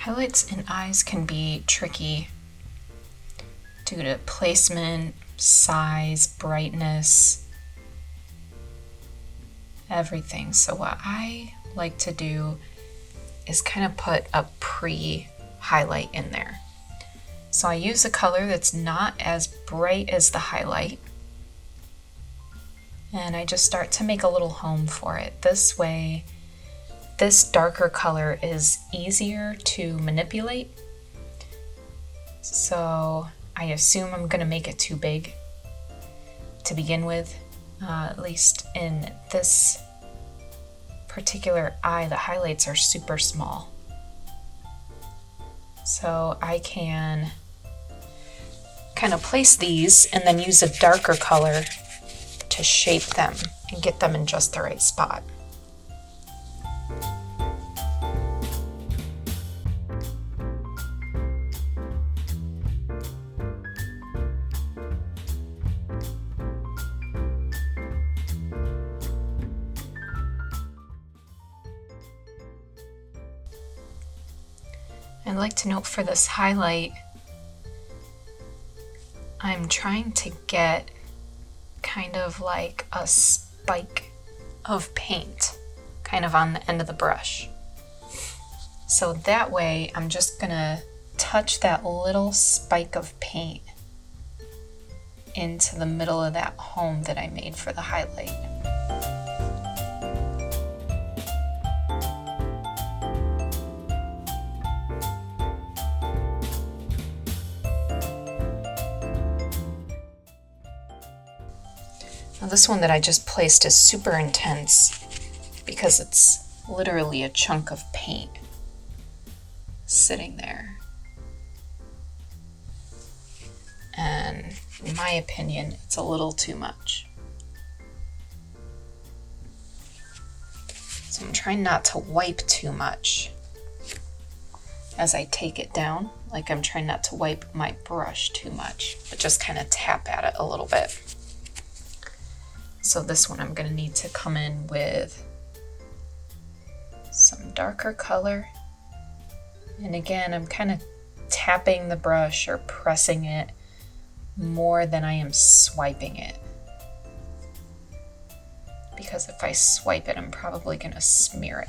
Highlights in eyes can be tricky due to placement, size, brightness, everything. So what I like to do is kind of put a pre-highlight in there. So I use a color that's not as bright as the highlight, and I just start to make a little home for it. This way, this darker color is easier to manipulate. So I assume I'm gonna make it too big to begin with. At least in this particular eye, the highlights are super small. So I can kind of place these and then use a darker color to shape them and get them in just the right spot. I'd like to note for this highlight, I'm trying to get kind of like a spike of paint kind of on the end of the brush. So that way I'm just gonna touch that little spike of paint into the middle of that home that I made for the highlight. Now this one that I just placed is super intense because it's literally a chunk of paint sitting there. And in my opinion, it's a little too much. So I'm trying not to wipe too much as I take it down. Like I'm trying not to wipe my brush too much, but just kind of tap at it a little bit. So this one I'm going to need to come in with some darker color. And again, I'm kind of tapping the brush or pressing it more than I am swiping it. Because if I swipe it, I'm probably going to smear it.